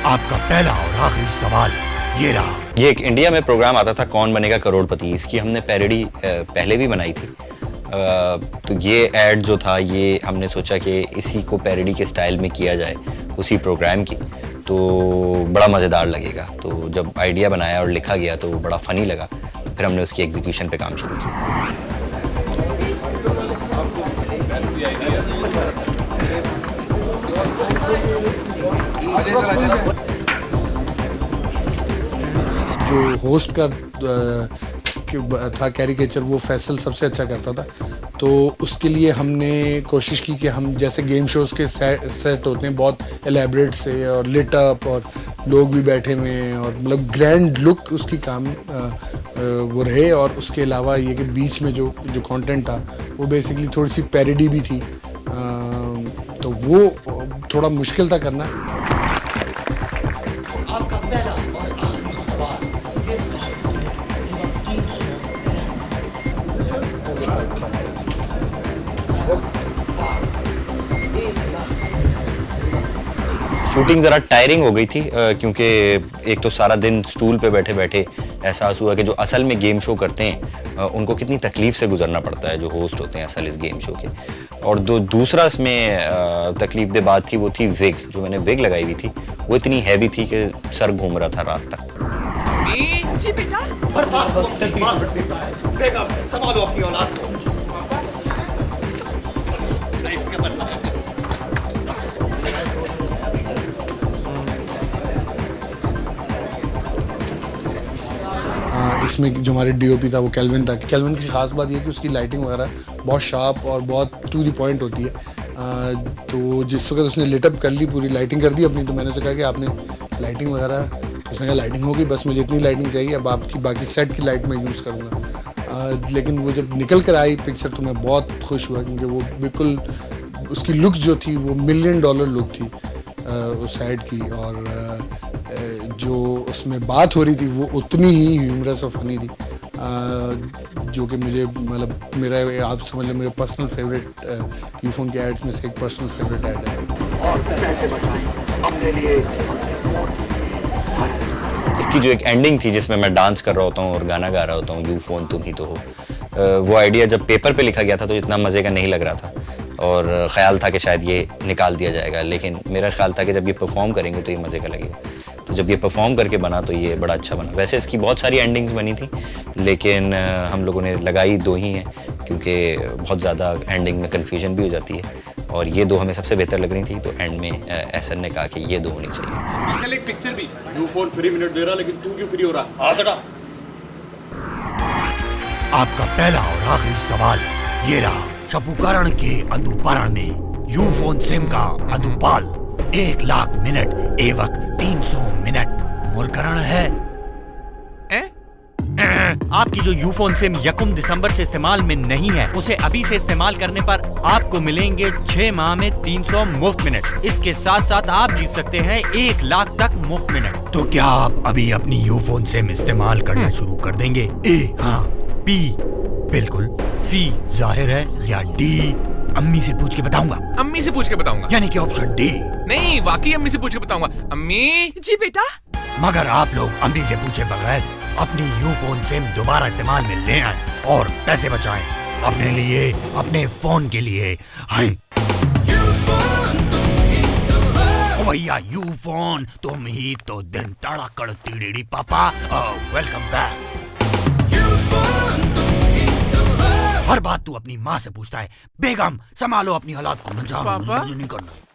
आपका पहला और आखिरी सवाल ये रहा। ये एक इंडिया में प्रोग्राम आता था कौन बनेगा करोड़पति, इसकी हमने पैरोडी पहले भी बनाई थी। तो ये ऐड जो था ये हमने सोचा कि इसी को पैरोडी के स्टाइल में किया जाए उसी प्रोग्राम की, तो बड़ा मज़ेदार लगेगा। तो जब आइडिया बनाया और लिखा गया तो बड़ा फ़नी लगा, फिर हमने उसकी एग्जीक्यूशन पे काम शुरू किया। जो होस्ट का था कैरिकेचर, वो फैसल सबसे अच्छा करता था, तो उसके लिए हमने कोशिश की कि हम जैसे गेम शोज़ के सेट होते हैं बहुत एलेबरेट से और लिट अप और लोग भी बैठे हुए हैं और मतलब ग्रैंड लुक उसकी काम वो रहे। और उसके अलावा ये कि बीच में जो कंटेंट था वो बेसिकली थोड़ी सी पैरोडी भी थी, तो वो थोड़ा मुश्किल था करना। शूटिंग ज़रा टायरिंग हो गई थी क्योंकि एक तो सारा दिन स्टूल पे बैठे बैठे एहसास हुआ कि जो असल में गेम शो करते हैं उनको कितनी तकलीफ़ से गुजरना पड़ता है जो होस्ट होते हैं असल इस गेम शो के। और दूसरा इसमें तकलीफ दे बात थी वो थी विग, जो मैंने विग लगाई हुई थी वो इतनी हैवी थी कि सर घूम रहा था रात तक। इसमें जो हमारे डीओपी था वो केल्विन था। केल्विन की ख़ास बात ये कि उसकी लाइटिंग वगैरह बहुत शार्प और बहुत टू द पॉइंट होती है। तो जिस वक्त उसने लिटअप कर ली, पूरी लाइटिंग कर दी अपनी, तो मैंने उससे कहा कि आपने लाइटिंग वगैरह, उसने कहा लाइटिंग होगी, बस मुझे इतनी लाइटिंग चाहिए, अब आपकी बाकी सेट की लाइट मैं यूज़ करूँगा। लेकिन वो जब निकल कर आई पिक्चर तो मैं बहुत खुश हुआ क्योंकि वो बिल्कुल उसकी लुक जो थी वो $1 मिलियन लुक थी उस साइड की, और जो उसमें बात हो रही थी वो उतनी ही ह्यूमरस और फनी थी, जो कि मुझे मतलब मेरा, आप समझ लें, मेरे पर्सनल फेवरेट यूफोन के एड्स में से एक पर्सनल फेवरेट ऐड है। और पैसे बचाएं अपने लिए। इसकी जो एक एंडिंग थी जिसमें मैं डांस कर रहा होता हूँ और गाना गा रहा होता हूँ, यू फोन तुम ही तो हो, वो आइडिया जब पेपर पे लिखा गया था तो इतना मज़े का नहीं लग रहा था और ख़्याल था कि शायद ये निकाल दिया जाएगा, लेकिन मेरा ख्याल था कि जब ये परफॉर्म करेंगे तो ये मज़े का लगेगा। तो जब ये परफॉर्म करके बना तो ये बड़ा अच्छा बना। वैसे इसकी बहुत सारी एंडिंग्स बनी थी लेकिन हम लोगों ने लगाई 2 ही हैं क्योंकि बहुत ज़्यादा एंडिंग में कन्फ्यूजन भी हो जाती है और ये 2 हमें सबसे बेहतर लग रही थी, तो एंड में एसर ने कहा कि ये 2 होनी चाहिए। अंकल एक पिक्चर भी, यू फोन फ्री मिनट दे रहा लेकिन तू क्यों फ्री हो रहा? आपका पहला और आखिरी सवाल ये रहा। शपुकरण के अंधुपरण में यूफोन सिम का अंधुपाल 1 लाख मिनट एवं 300 मिनट मुरकरण है। आपकी जो यूफोन सिम 1 दिसंबर से इस्तेमाल में नहीं है, उसे अभी से इस्तेमाल करने पर आपको मिलेंगे 6 माह में 300 मुफ्त मिनट। इसके साथ साथ आप जीत सकते हैं 1 लाख तक मुफ्त मिनट। तो क्या आप अभी अपनी यूफोन सिम इस्तेमाल करना शुरू कर देंगे? ए हाँ, बी बिल्कुल, सी जाहिर है, या डी अम्मी से पूछ के बताऊंगा? अम्मी से पूछ के बताऊंगा, यानी कि ऑप्शन डी। नहीं, वाकई अम्मी से पूछ के बताऊंगा। अम्मी जी बेटा। मगर आप लोग अम्मी से पूछे बगैर अपनी यूफोन सिम दोबारा इस्तेमाल में ले आए और पैसे बचाएं अपने लिए, अपने फोन के लिए। हाय भैया, यूफोन तुम ही तो दिन तड़ाकड़ तिड़ी पापा। Welcome back. हर बात तू अपनी माँ से पूछता है। बेगम संभालो अपनी औलाद को, नहीं करना है।